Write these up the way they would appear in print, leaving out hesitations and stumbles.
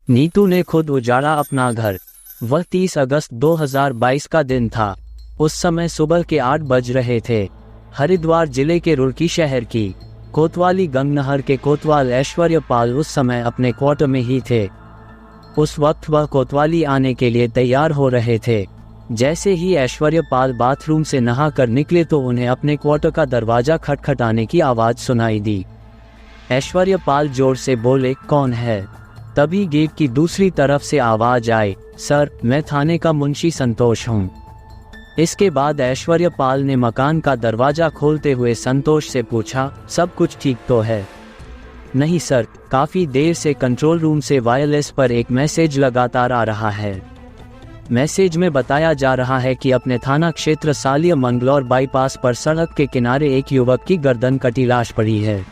नीतू ने खुद उजाड़ा अपना घर। वह 30 अगस्त 2022 का दिन था। उस समय सुबह के 8 बज रहे थे। हरिद्वार जिले के रुड़की शहर की कोतवाली गंगनहर के कोतवाल ऐश्वर्य पाल उस समय अपने क्वार्टर में ही थे। उस वक्त वह कोतवाली आने के लिए तैयार हो रहे थे। जैसे ही ऐश्वर्य पाल बाथरूम से नहा कर निकले तो उन्हें अपने क्वार्टर का दरवाजा खटखटाने की आवाज़ सुनाई दी। ऐश्वर्य पाल जोर से बोले, कौन है? तभी गेट की दूसरी तरफ से आवाज आई, सर, मैं थाने का मुंशी संतोष हूँ। इसके बाद ऐश्वर्य पाल ने मकान का दरवाजा खोलते हुए संतोष से पूछा, सब कुछ ठीक तो है? नहीं सर, काफ़ी देर से कंट्रोल रूम से वायरलेस पर एक मैसेज लगातार आ रहा है। मैसेज में बताया जा रहा है कि अपने थाना क्षेत्र सालिया मंगलौर बाईपास पर सड़क के किनारे एक युवक की गर्दन कटी लाश पड़ी है।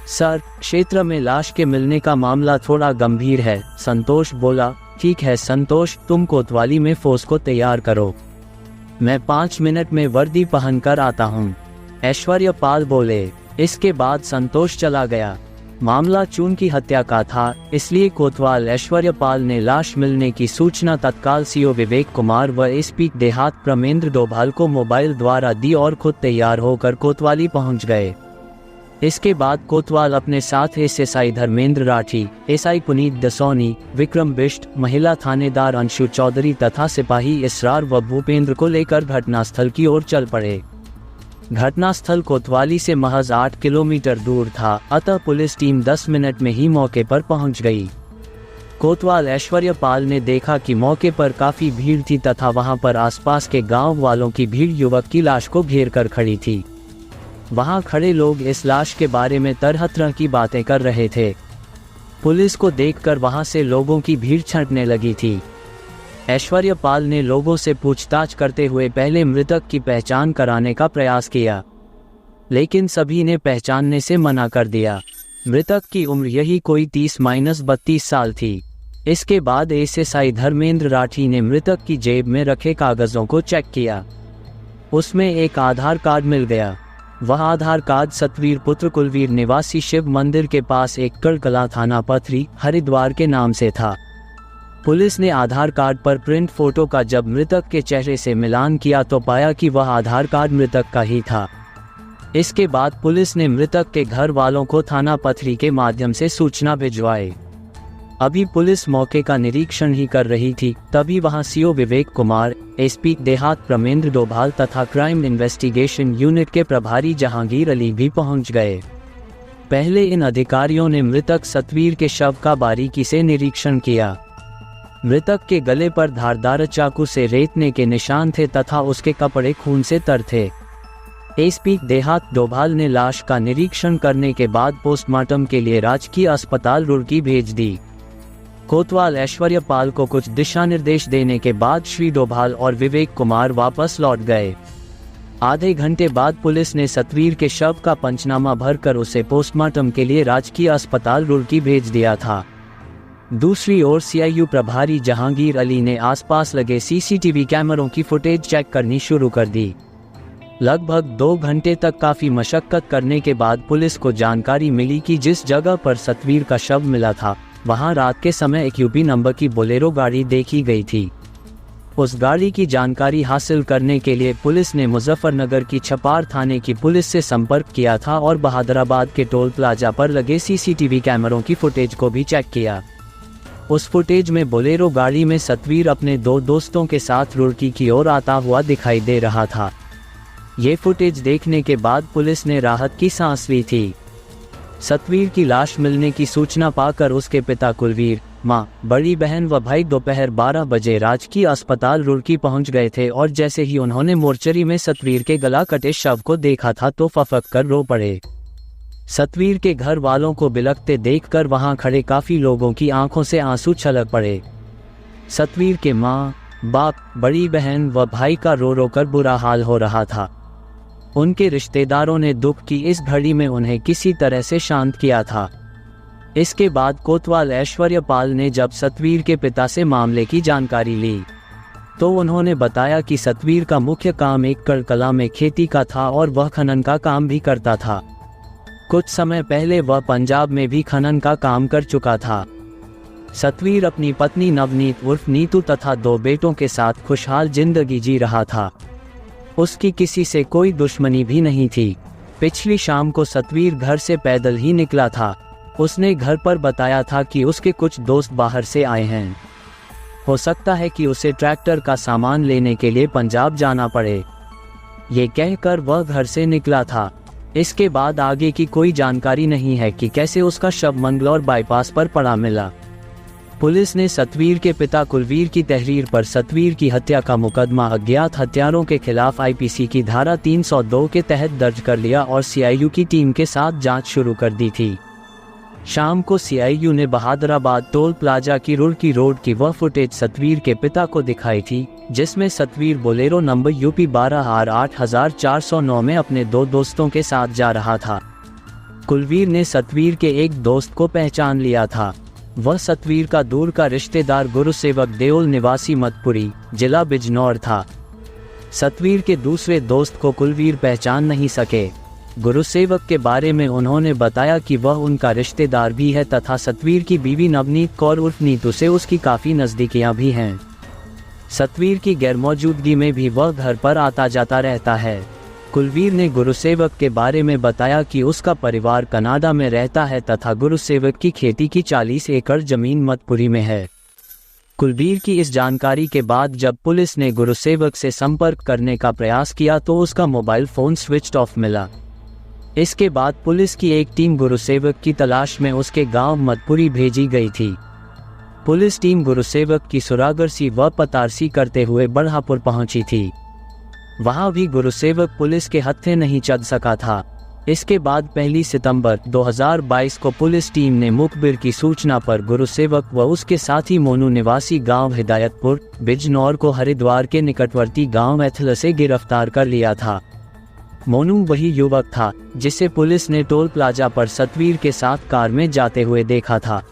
सर, क्षेत्र में लाश के मिलने का मामला थोड़ा गंभीर है। संतोष बोला, ठीक है संतोष, तुम कोतवाली में फोर्स को तैयार करो, मैं 5 मिनट में वर्दी पहनकर आता हूँ। ऐश्वर्य पाल बोले। इसके बाद संतोष चला गया। मामला चून की हत्या का था, इसलिए कोतवाल ऐश्वर्य पाल ने लाश मिलने की सूचना तत्काल सीओ विवेक कुमार व एसपी देहात प्रमेंद्र डोभाल को मोबाइल द्वारा दी और खुद तैयार होकर कोतवाली पहुंच गए। इसके बाद कोतवाल अपने साथ एसआई धर्मेंद्र राठी, एसआई पुनीत दसौनी, विक्रम बिष्ट, महिला थानेदार अंशु चौधरी तथा सिपाही इसरार व भूपेंद्र को लेकर घटनास्थल की ओर चल पड़े। घटनास्थल कोतवाली से महज 8 किलोमीटर दूर था, अतः पुलिस टीम 10 मिनट में ही मौके पर पहुंच गई। कोतवाल ऐश्वर्य पाल ने देखा कि मौके पर काफी भीड़ थी तथा वहां पर आसपास के गांव वालों की भीड़ युवक की लाश को घेर कर खड़ी थी। वहां खड़े लोग इस लाश के बारे में तरह तरह की बातें कर रहे थे। पुलिस को देखकर वहां से लोगों की भीड़ छंटने लगी थी। ऐश्वर्य पाल ने लोगों से पूछताछ करते हुए पहले मृतक की पहचान कराने का प्रयास किया, लेकिन सभी ने पहचानने से मना कर दिया। मृतक की उम्र यही कोई 30-32 साल थी। इसके बाद एसआई धर्मेंद्र राठी ने मृतक की जेब में रखे कागजों को चेक किया। उसमें एक आधार कार्ड मिल गया। वह आधार कार्ड सतवीर पुत्र कुलवीर निवासी शिव मंदिर के पास एक कड़कला थाना पथरी हरिद्वार के नाम से था। पुलिस ने आधार कार्ड पर प्रिंट फोटो का जब मृतक के चेहरे से मिलान किया तो पाया कि वह आधार कार्ड मृतक का ही था। इसके बाद पुलिस ने मृतक के घर वालों को थाना पथरी के माध्यम से सूचना भिजवाई। अभी पुलिस मौके का निरीक्षण ही कर रही थी, तभी वहां सीओ विवेक कुमार, एसपी देहात प्रमेंद्र डोभाल तथा क्राइम इन्वेस्टिगेशन यूनिट के प्रभारी जहांगीर अली भी पहुंच गए। पहले इन अधिकारियों ने मृतक सतवीर के शव का बारीकी से निरीक्षण किया। मृतक के गले पर धारदार चाकू से रेतने के निशान थे तथा उसके कपड़े खून से तर थे। एसपी देहात डोभाल ने लाश का निरीक्षण करने के बाद पोस्टमार्टम के लिए राजकीय अस्पताल रुड़की भेज दी। कोतवाल ऐश्वर्य पाल को कुछ दिशा निर्देश देने के बाद श्री डोभाल और विवेक कुमार वापस लौट गए। आधे घंटे बाद पुलिस ने सतवीर के शव का पंचनामा भरकर उसे पोस्टमार्टम के लिए राजकीय अस्पताल रुड़की भेज दिया था। दूसरी ओर सीआईयू प्रभारी जहांगीर अली ने आसपास लगे सीसीटीवी कैमरों की फुटेज चेक करनी शुरू कर दी। लगभग 2 घंटे तक काफी मशक्कत करने के बाद पुलिस को जानकारी मिली कि जिस जगह पर सतवीर का शव मिला था वहां रात के समय एक यूपी नंबर की बोलेरो गाड़ी देखी गई थी। उस गाड़ी की जानकारी हासिल करने के लिए पुलिस ने मुजफ्फरनगर की छपार थाने की पुलिस से संपर्क किया था और बहादुराबाद के टोल प्लाजा पर लगे सीसीटीवी कैमरों की फुटेज को भी चेक किया। उस फुटेज में बोलेरो गाड़ी में सतवीर अपने 2 दोस्तों के साथ रुड़की की ओर आता हुआ दिखाई दे रहा था। ये फुटेज देखने के बाद पुलिस ने राहत की सांस ली थी। सतवीर की लाश मिलने की सूचना पाकर उसके पिता कुलवीर, मां, बड़ी बहन व भाई दोपहर 12 बजे राजकीय अस्पताल रुड़की पहुंच गए थे और जैसे ही उन्होंने मोर्चरी में सतवीर के गला कटे शव को देखा था तो फफक कर रो पड़े। सतवीर के घर वालों को बिलखते देखकर वहां खड़े काफी लोगों की आंखों से आंसू छलक पड़े। सतवीर के मां, बाप, बड़ी बहन व भाई का रो रो कर बुरा हाल हो रहा था। उनके रिश्तेदारों ने दुख की इस घड़ी में उन्हें किसी तरह से शांत किया था। इसके बाद कोतवाल ऐश्वर्य पाल ने जब सतवीर के पिता से मामले की जानकारी ली तो उन्होंने बताया कि सतवीर का मुख्य काम एक कड़कला में खेती का था और वह खनन का काम भी करता था। कुछ समय पहले वह पंजाब में भी खनन का काम कर चुका था। सतवीर अपनी पत्नी नवनीत उर्फ नीतू तथा 2 बेटों के साथ खुशहाल जिंदगी जी रहा था। उसकी किसी से कोई दुश्मनी भी नहीं थी। पिछली शाम को सतवीर घर से पैदल ही निकला था। उसने घर पर बताया था कि उसके कुछ दोस्त बाहर से आए हैं। हो सकता है कि उसे ट्रैक्टर का सामान लेने के लिए पंजाब जाना पड़े। ये कहकर वह घर से निकला था। इसके बाद आगे की कोई जानकारी नहीं है कि कैसे उसका शव मंगलौर बाईपास पर पड़ा मिला। पुलिस ने सतवीर के पिता कुलवीर की तहरीर पर सतवीर की हत्या का मुकदमा अज्ञात हत्यारों के खिलाफ आईपीसी की धारा 302 के तहत दर्ज कर लिया और सीआईयू की टीम के साथ जांच शुरू कर दी थी। शाम को सीआईयू ने बहादुराबाद टोल प्लाजा की रुड़की रोड की वह फुटेज सतवीर के पिता को दिखाई थी, जिसमें Satveer Bolero number UP 12R8409 में अपने 2 दोस्तों के साथ जा रहा था। कुलवीर ने सतवीर के एक दोस्त को पहचान लिया था। वह सतवीर का दूर का रिश्तेदार गुरुसेवक देओल निवासी मतपुरी, जिला बिजनौर था। सतवीर के दूसरे दोस्त को कुलवीर पहचान नहीं सके। गुरुसेवक के बारे में उन्होंने बताया कि वह उनका रिश्तेदार भी है तथा सतवीर की बीवी नवनीत कौर उर्फ नीतू से उसकी काफ़ी नज़दीकियां भी हैं। सतवीर की गैरमौजूदगी में भी वह घर पर आता जाता रहता है। कुलवीर ने गुरुसेवक के बारे में बताया कि उसका परिवार कनाडा में रहता है तथा गुरुसेवक की खेती की 40 एकड़ जमीन मतपुरी में है। कुलवीर की इस जानकारी के बाद जब पुलिस ने गुरुसेवक से संपर्क करने का प्रयास किया तो उसका मोबाइल फ़ोन स्विच ऑफ मिला। इसके बाद पुलिस की एक टीम गुरुसेवक की तलाश में उसके गांव मतपुरी भेजी गई थी। पुलिस टीम गुरुसेवक की सुरागरसी व पतारसी करते हुए बढ़ापुर पहुंची थी। वहां भी गुरुसेवक पुलिस के हत्थे नहीं चढ़ सका था। इसके बाद 1 सितंबर 2022 को पुलिस टीम ने मुखबिर की सूचना पर गुरुसेवक व उसके साथी मोनू निवासी गांव हिदायतपुर, बिजनौर को हरिद्वार के निकटवर्ती गांव एथल से गिरफ्तार कर लिया था। मोनू वही युवक था जिसे पुलिस ने टोल प्लाजा पर सतवीर के साथ कार में जाते हुए देखा था।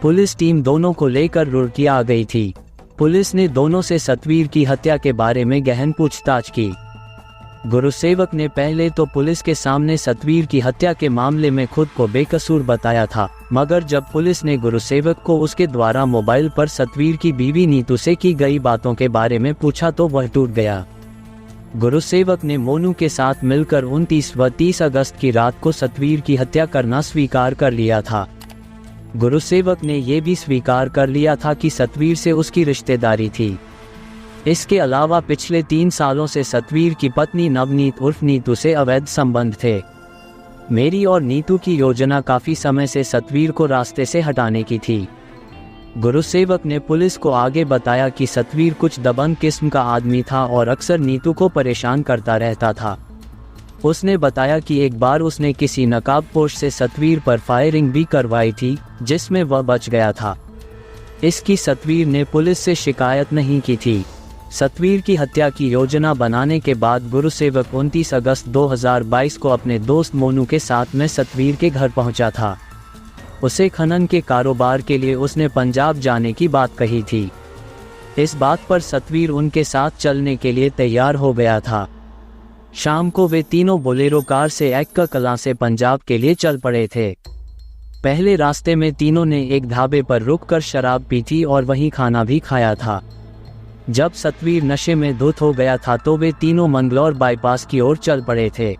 पुलिस टीम दोनों को लेकर रुड़की आ गई थी। पुलिस ने दोनों से सतवीर की हत्या के बारे में गहन पूछताछ की। गुरुसेवक ने पहले तो पुलिस के सामने सतवीर की हत्या के मामले में खुद को बेकसूर बताया था, मगर जब पुलिस ने गुरुसेवक को उसके द्वारा मोबाइल पर सतवीर की बीवी नीतू से की गई बातों के बारे में पूछा तो वह टूट गया। गुरुसेवक ने मोनू के साथ मिलकर 29 व 30 अगस्त की रात को सतवीर की हत्या करना स्वीकार कर लिया था। गुरुसेवक ने यह भी स्वीकार कर लिया था कि सतवीर से उसकी रिश्तेदारी थी। इसके अलावा पिछले 3 सालों से सतवीर की पत्नी नवनीत उर्फ नीतू से अवैध संबंध थे। मेरी और नीतू की योजना काफी समय से सतवीर को रास्ते से हटाने की थी। गुरुसेवक ने पुलिस को आगे बताया कि सतवीर कुछ दबंग किस्म का आदमी था और अक्सर नीतू को परेशान करता रहता था। उसने बताया कि एक बार उसने किसी नकाबपोश से सतवीर पर फायरिंग भी करवाई थी, जिसमें वह बच गया था। इसकी सतवीर ने पुलिस से शिकायत नहीं की थी। सतवीर की हत्या की योजना बनाने के बाद गुरुसेवक 29 अगस्त 2022 को अपने दोस्त मोनू के साथ में सतवीर के घर पहुंचा था। उसे खनन के कारोबार के लिए उसने पंजाब जाने की बात कही थी। इस बात पर सतवीर उनके साथ चलने के लिए तैयार हो गया था। शाम को वे तीनों बोलेरो कार से एक्का कलां से पंजाब के लिए चल पड़े थे। पहले रास्ते में तीनों ने एक ढाबे पर रुककर शराब पी थी और वहीं खाना भी खाया था। जब सतवीर नशे में धुत हो गया था तो वे तीनों मंगलौर बाईपास की ओर चल पड़े थे।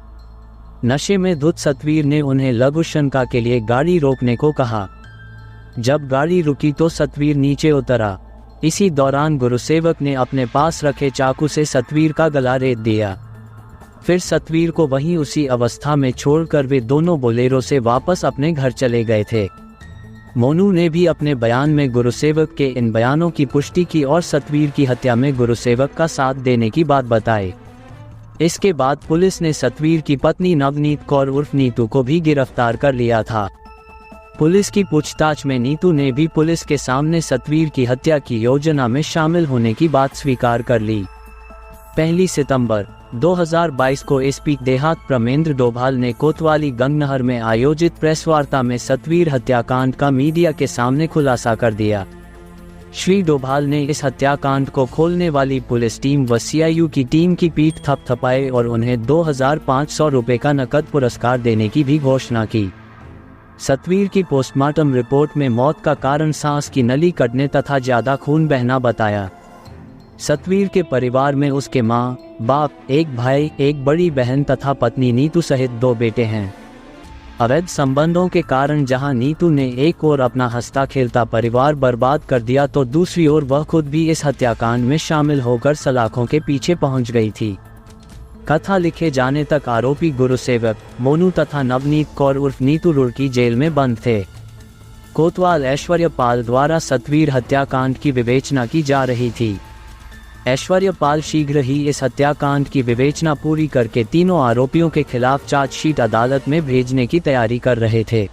नशे में धुत सतवीर ने उन्हें लघु शंका के लिए गाड़ी रोकने को कहा। जब गाड़ी रुकी तो सतवीर नीचे उतरा। इसी दौरान गुरुसेवक ने अपने पास रखे चाकू से सतवीर का गला रेत दिया। फिर सतवीर को वहीं उसी अवस्था में छोड़कर वे दोनों बोलेरो से वापस अपने घर चले गए थे। मोनू ने भी अपने बयान में गुरुसेवक के इन बयानों की पुष्टि की और सतवीर की हत्या में गुरुसेवक का साथ देने की बात बताई। इसके बाद पुलिस ने सतवीर की पत्नी नवनीत कौर उर्फ नीतू को भी गिरफ्तार कर लिया था। पुलिस की पूछताछ में नीतू ने भी पुलिस के सामने सतवीर की हत्या की योजना में शामिल होने की बात स्वीकार कर ली। 1 सितंबर 2022 को एसपी देहात प्रमेंद्र डोभाल ने कोतवाली गंगनहर में आयोजित प्रेस वार्ता में सतवीर हत्याकांड का मीडिया के सामने खुलासा कर दिया। श्री डोभाल ने इस हत्याकांड को खोलने वाली पुलिस टीम व सीआईयू की टीम की पीठ थपथपाई और उन्हें 2500 रुपये का नकद पुरस्कार देने की भी घोषणा की। सतवीर की पोस्टमार्टम रिपोर्ट में मौत का कारण सांस की नली कटने तथा ज्यादा खून बहना बताया। सतवीर के परिवार में उसके मां, बाप, एक भाई, एक बड़ी बहन तथा पत्नी नीतू सहित 2 बेटे हैं। अवैध संबंधों के कारण जहां नीतू ने एक ओर अपना हंसता खेलता परिवार बर्बाद कर दिया तो दूसरी ओर वह खुद भी इस हत्याकांड में शामिल होकर सलाखों के पीछे पहुंच गई थी। कथा लिखे जाने तक आरोपी गुरुसेवक, मोनू तथा नवनीत कौर उर्फ नीतू रुड़की जेल में बंद थे। कोतवाल ऐश्वर्य पाल द्वारा सतवीर हत्याकांड की विवेचना की जा रही थी। ऐश्वर्य पाल शीघ्र ही इस हत्याकांड की विवेचना पूरी करके तीनों आरोपियों के खिलाफ चार्जशीट अदालत में भेजने की तैयारी कर रहे थे।